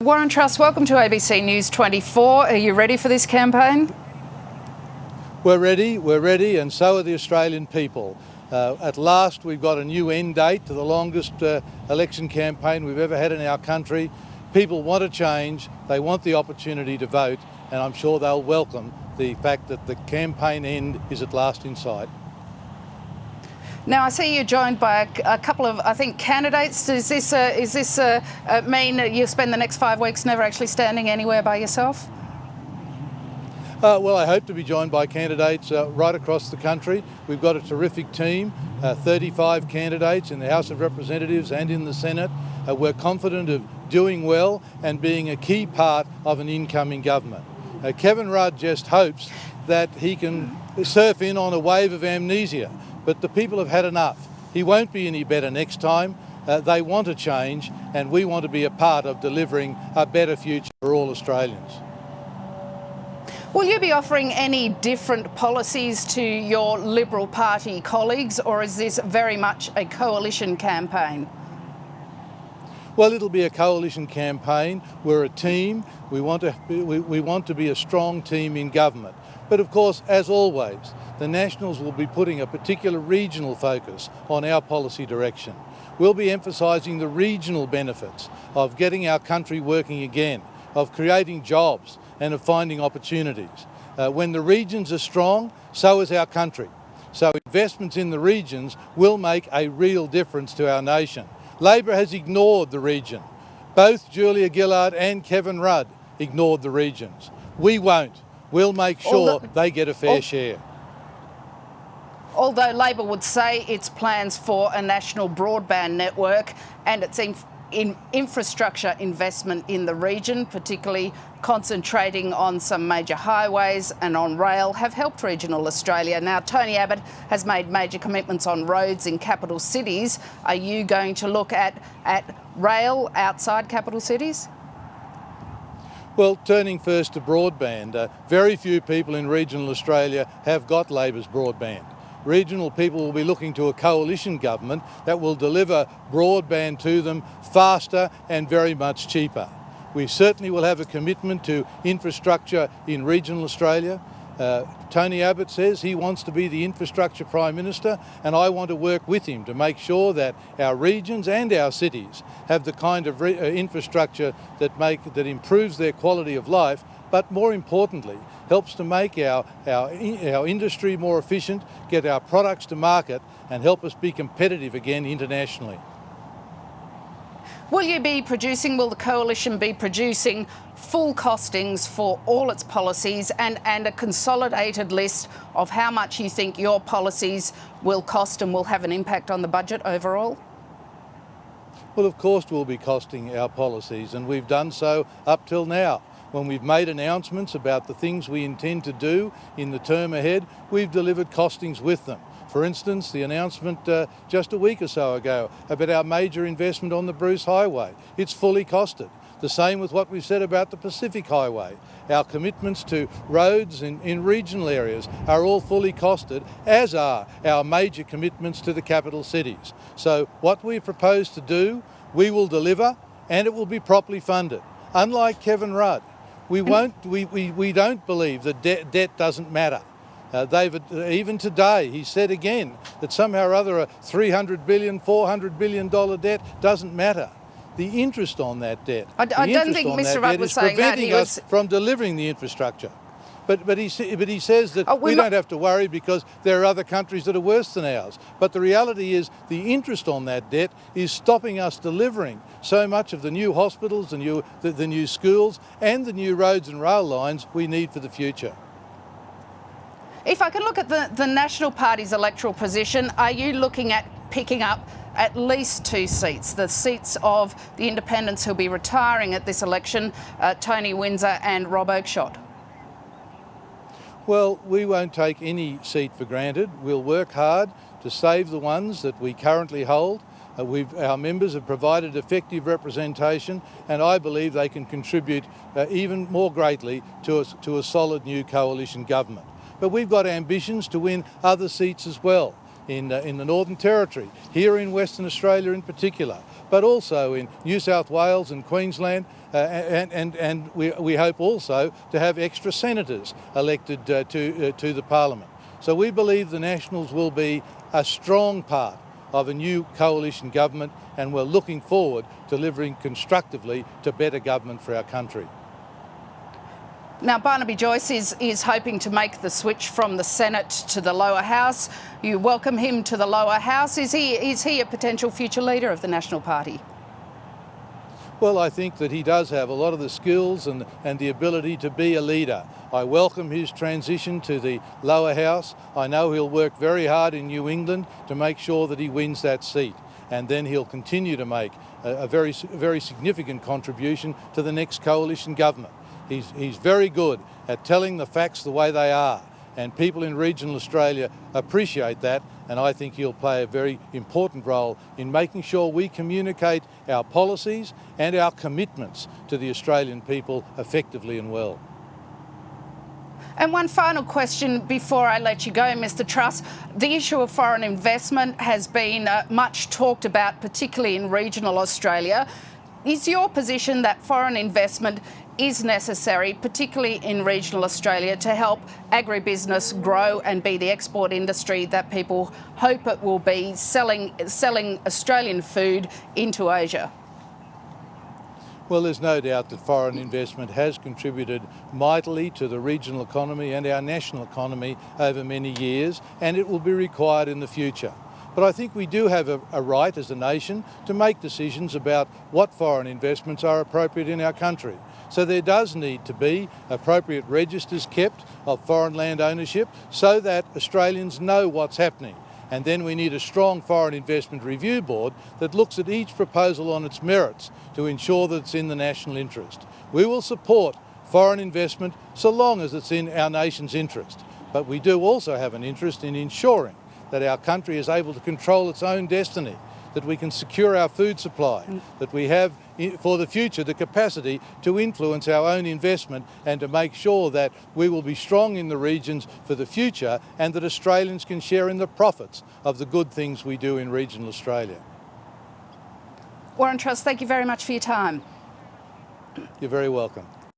Warren Truss, welcome to ABC News 24. Are you ready for this campaign? We're ready, and so are the Australian people. At last, we've got a new end date to the longest election campaign we've ever had in our country. People want a change, they want the opportunity to vote, and I'm sure they'll welcome the fact that the campaign end is at last in sight. Now, I see you're joined by a couple of, I think, candidates. Does this mean that you spend the next 5 weeks never actually standing anywhere by yourself? Well, I hope to be joined by candidates right across the country. We've got a terrific team, 35 candidates in the House of Representatives and in the Senate. We're confident of doing well and being a key part of an incoming government. Kevin Rudd just hopes that he can surf in on a wave of amnesia, but the people have had enough. He won't be any better next time. They want a change, and we want to be a part of delivering a better future for all Australians. Will you be offering any different policies to your Liberal Party colleagues, or is this very much a coalition campaign? Well, it'll be a coalition campaign. We're a team. We want to be a strong team in government. But of course, as always, the Nationals will be putting a particular regional focus on our policy direction. We'll be emphasising the regional benefits of getting our country working again, of creating jobs and of finding opportunities. When the regions are strong, so is our country. So investments in the regions will make a real difference to our nation. Labor has ignored the region. Both Julia Gillard and Kevin Rudd ignored the regions. We won't. We'll make sure they get a fair share. Although Labor would say its plans for a national broadband network and its infrastructure investment in the region, particularly concentrating on some major highways and on rail, have helped regional Australia. Now, Tony Abbott has made major commitments on roads in capital cities. Are you going to look at rail outside capital cities? Well, turning first to broadband, very few people in regional Australia have got Labor's broadband. Regional people will be looking to a coalition government that will deliver broadband to them faster and very much cheaper. We certainly will have a commitment to infrastructure in regional Australia. Tony Abbott says he wants to be the infrastructure Prime Minister, and I want to work with him to make sure that our regions and our cities have the kind of infrastructure that improves their quality of life, but more importantly, helps to make our industry more efficient, get our products to market, and help us be competitive again internationally. Will the coalition be producing full costings for all its policies and a consolidated list of how much you think your policies will cost and will have an impact on the budget overall? Well, of course we'll be costing our policies, and we've done so up till now. When we've made announcements about the things we intend to do in the term ahead, we've delivered costings with them. For instance, the announcement just a week or so ago about our major investment on the Bruce Highway. It's fully costed. The same with what we've said about the Pacific Highway. Our commitments to roads in regional areas are all fully costed, as are our major commitments to the capital cities. So what we propose to do, we will deliver, and it will be properly funded. Unlike Kevin Rudd, we don't believe that debt doesn't matter. Even today, he said again that somehow or other a $300 billion, $400 billion debt doesn't matter. The interest on that debt, I don't think Mr. Rudd was saying that. Preventing us from delivering the infrastructure. But he says that we don't have to worry because there are other countries that are worse than ours. But the reality is the interest on that debt is stopping us delivering so much of the new hospitals, the new schools and the new roads and rail lines we need for the future. If I can look at the National Party's electoral position, are you looking at picking up at least 2 seats, the seats of the independents who'll be retiring at this election, Tony Windsor and Rob Oakeshott? Well, we won't take any seat for granted. We'll work hard to save the ones that we currently hold. Our members have provided effective representation, and I believe they can contribute even more greatly to a solid new coalition government. But we've got ambitions to win other seats as well. in the Northern Territory, here in Western Australia in particular, but also in New South Wales and Queensland, and we hope also to have extra senators elected to the Parliament. So we believe the Nationals will be a strong part of a new coalition government, and we're looking forward to delivering constructively to better government for our country. Now, Barnaby Joyce is hoping to make the switch from the Senate to the lower house. You welcome him to the lower house. Is he a potential future leader of the National Party? Well, I think that he does have a lot of the skills and the ability to be a leader. I welcome his transition to the lower house. I know he'll work very hard in New England to make sure that he wins that seat. And then he'll continue to make a very significant contribution to the next coalition government. He's very good at telling the facts the way they are, and people in regional Australia appreciate that, and I think he'll play a very important role in making sure we communicate our policies and our commitments to the Australian people effectively and well. And one final question before I let you go, Mr. Truss. The issue of foreign investment has been much talked about, particularly in regional Australia. Is your position that foreign investment is necessary, particularly in regional Australia, to help agribusiness grow and be the export industry that people hope it will be, selling Australian food into Asia? Well, there's no doubt that foreign investment has contributed mightily to the regional economy and our national economy over many years, and it will be required in the future. But I think we do have a right as a nation to make decisions about what foreign investments are appropriate in our country. So there does need to be appropriate registers kept of foreign land ownership so that Australians know what's happening. And then we need a strong foreign investment review board that looks at each proposal on its merits to ensure that it's in the national interest. We will support foreign investment so long as it's in our nation's interest. But we do also have an interest in ensuring that our country is able to control its own destiny, that we can secure our food supply, that we have for the future the capacity to influence our own investment and to make sure that we will be strong in the regions for the future and that Australians can share in the profits of the good things we do in regional Australia. Warren Truss, thank you very much for your time. You're very welcome.